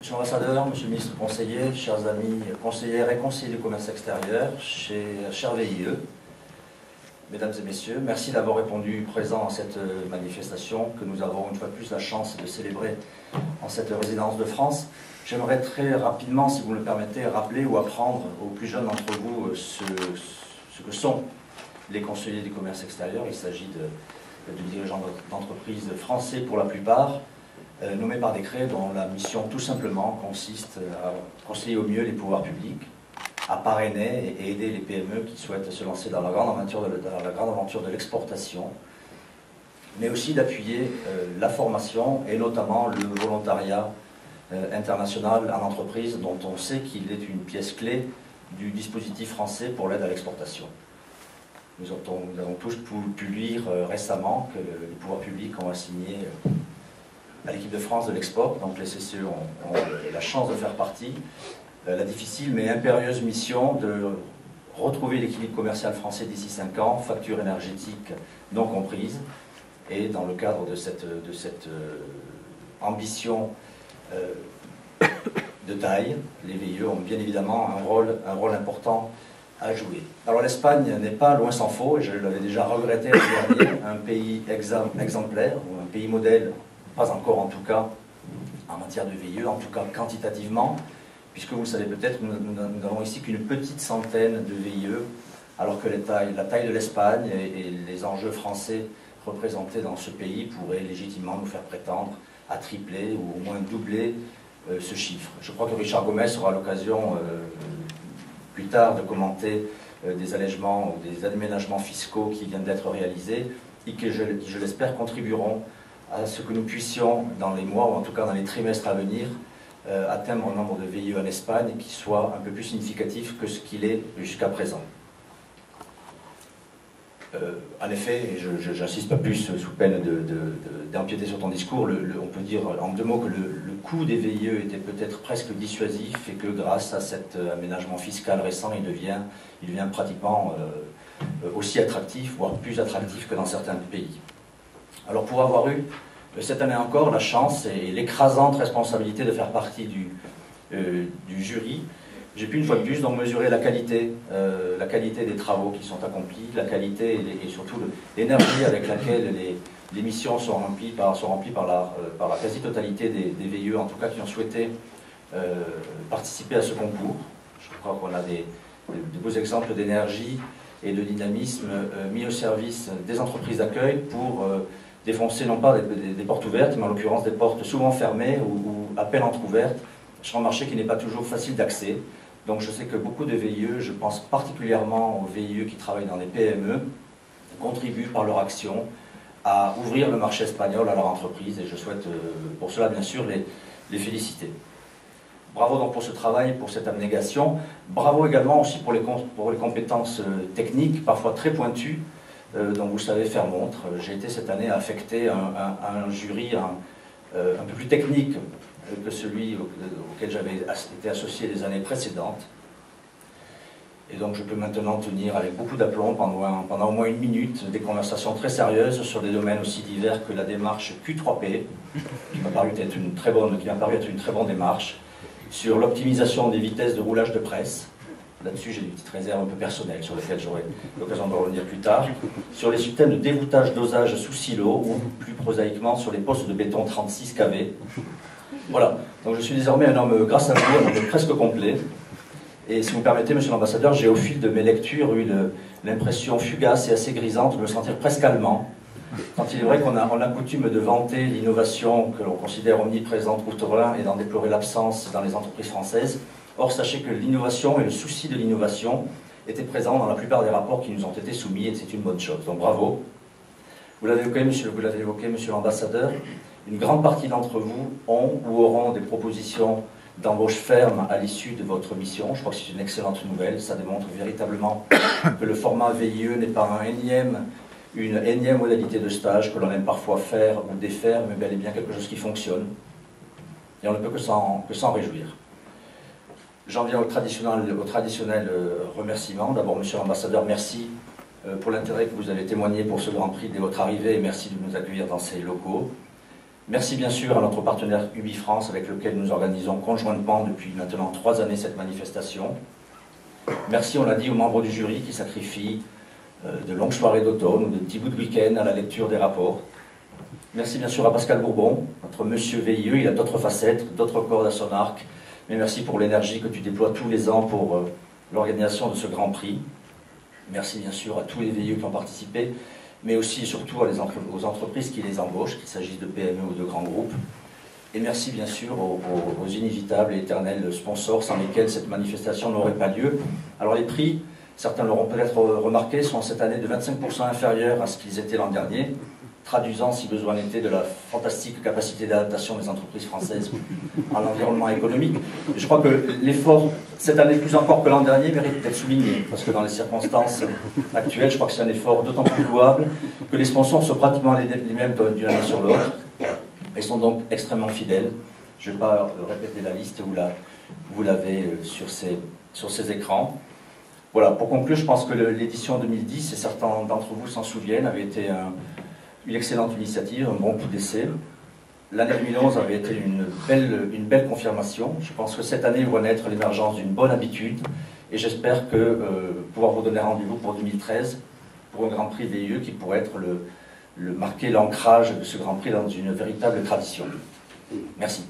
Monsieur l'ambassadeur, monsieur le ministre conseiller, chers amis conseillères et conseillers du commerce extérieur, chers VIE, mesdames et messieurs, merci d'avoir répondu présent à cette manifestation que nous avons une fois de plus la chance de célébrer en cette résidence de France. J'aimerais très rapidement, si vous me le permettez, rappeler ou apprendre aux plus jeunes d'entre vous ce que sont les conseillers du commerce extérieur. Il s'agit de dirigeants d'entreprises français pour la plupart, nommés par décret, dont la mission tout simplement consiste à conseiller au mieux les pouvoirs publics, à parrainer et aider les PME qui souhaitent se lancer dans la grande aventure de l'exportation, mais aussi d'appuyer la formation et notamment le volontariat international en entreprise, dont on sait qu'il est une pièce clé du dispositif français pour l'aide à l'exportation. Nous avons tous pu lire récemment que les pouvoirs publics ont assigné à l'équipe de France de l'export, donc les CCE ont la chance de faire partie, la difficile mais impérieuse mission de retrouver l'équilibre commercial français d'ici 5 ans, facture énergétique non comprise, et dans le cadre de cette ambition de taille, les VIE ont bien évidemment un rôle important à jouer. Alors l'Espagne n'est pas, loin s'en faut, et je l'avais déjà regretté l'an dernier, un pays exemplaire, ou un pays modèle, pas encore en tout cas en matière de VIE, en tout cas quantitativement, puisque vous le savez peut-être, nous n'avons ici qu'une petite centaine de VIE, alors que la taille de l'Espagne et les enjeux français représentés dans ce pays pourraient légitimement nous faire prétendre à tripler ou au moins doubler ce chiffre. Je crois que Richard Gomez aura l'occasion plus tard de commenter des allègements ou des aménagements fiscaux qui viennent d'être réalisés et qui, je l'espère, contribueront à ce que nous puissions, dans les mois ou en tout cas dans les trimestres à venir, atteindre un nombre de VIE en Espagne qui soit un peu plus significatif que ce qu'il est jusqu'à présent. En effet, et j'insiste pas plus sous peine d'empiéter sur ton discours, on peut dire en 2 mots que le coût des VIE était peut-être presque dissuasif et que grâce à cet aménagement fiscal récent, il devient pratiquement aussi attractif, voire plus attractif que dans certains pays. Alors pour avoir eu cette année encore la chance et l'écrasante responsabilité de faire partie du jury, j'ai pu une fois de plus donc mesurer la qualité des travaux qui sont accomplis, la qualité et surtout l'énergie avec laquelle les missions sont remplies par la quasi-totalité des VIE, en tout cas qui ont souhaité participer à ce concours. Je crois qu'on a de beaux exemples d'énergie et de dynamisme mis au service des entreprises d'accueil pour défoncer non pas des portes ouvertes, mais en l'occurrence des portes souvent fermées ou à peine entrouvertes sur un marché qui n'est pas toujours facile d'accès. Donc je sais que beaucoup de VIE, je pense particulièrement aux VIE qui travaillent dans les PME, contribuent par leur action à ouvrir le marché espagnol à leur entreprise et je souhaite pour cela bien sûr les féliciter. Bravo donc pour ce travail, pour cette abnégation. Bravo également aussi pour les compétences techniques, parfois très pointues, dont vous savez faire montre. J'ai été cette année affecté à un jury un peu plus technique que celui auquel j'avais été associé les années précédentes. Et donc je peux maintenant tenir avec beaucoup d'aplomb pendant au moins 1 minute des conversations très sérieuses sur des domaines aussi divers que la démarche Q3P, qui m'a paru être une très bonne démarche, sur l'optimisation des vitesses de roulage de presse. Là-dessus, j'ai des petites réserves un peu personnelles sur lesquelles j'aurai l'occasion de revenir plus tard. Sur les systèmes de dévoûtage dosage sous silo, ou plus prosaïquement sur les postes de béton 36 kV. Voilà, donc je suis désormais un homme, grâce à vous, un homme presque complet. Et si vous me permettez, monsieur l'ambassadeur, j'ai au fil de mes lectures eu l'impression fugace et assez grisante de me sentir presque allemand. Quand il est vrai qu'on a coutume de vanter l'innovation que l'on considère omniprésente outre-Rhin et d'en déplorer l'absence dans les entreprises françaises. Or, sachez que l'innovation et le souci de l'innovation étaient présents dans la plupart des rapports qui nous ont été soumis et c'est une bonne chose. Donc bravo. Vous l'avez évoqué, monsieur l'ambassadeur, une grande partie d'entre vous ont ou auront des propositions d'embauche ferme à l'issue de votre mission. Je crois que c'est une excellente nouvelle. Ça démontre véritablement que le format VIE n'est pas une énième modalité de stage que l'on aime parfois faire ou défaire, mais bel et bien quelque chose qui fonctionne. Et on ne peut que s'en réjouir. J'en viens au traditionnel remerciement. D'abord, monsieur l'ambassadeur, merci pour l'intérêt que vous avez témoigné pour ce Grand Prix dès votre arrivée et merci de nous accueillir dans ces locaux. Merci bien sûr à notre partenaire UbiFrance avec lequel nous organisons conjointement depuis maintenant 3 années cette manifestation. Merci, on l'a dit, aux membres du jury qui sacrifient de longues soirées d'automne ou de petits bouts de week-end à la lecture des rapports. Merci bien sûr à Pascal Bourbon, notre monsieur VIE, il a d'autres facettes, d'autres cordes à son arc, mais merci pour l'énergie que tu déploies tous les ans pour l'organisation de ce Grand Prix. Merci bien sûr à tous les VIE qui ont participé, mais aussi et surtout aux entreprises qui les embauchent, qu'il s'agisse de PME ou de grands groupes. Et merci bien sûr aux inévitables et éternels sponsors sans lesquels cette manifestation n'aurait pas lieu. Alors les prix, certains l'auront peut-être remarqué, sont cette année de 25% inférieurs à ce qu'ils étaient l'an dernier, traduisant, si besoin était, de la fantastique capacité d'adaptation des entreprises françaises à l'environnement économique. Je crois que l'effort, cette année plus encore que l'an dernier, mérite d'être souligné, parce que dans les circonstances actuelles, je crois que c'est un effort d'autant plus louable que les sponsors sont pratiquement les mêmes d'une année sur l'autre, et sont donc extrêmement fidèles. Je ne vais pas répéter la liste, vous l'avez sur ces écrans. Voilà, pour conclure, je pense que l'édition 2010, et certains d'entre vous s'en souviennent, avait été une excellente initiative, un bon coup d'essai. L'année 2011 avait été une belle confirmation. Je pense que cette année voit naître l'émergence d'une bonne habitude et j'espère pouvoir vous donner rendez-vous pour 2013 pour un Grand Prix VIE qui pourrait être marquer l'ancrage de ce Grand Prix dans une véritable tradition. Merci.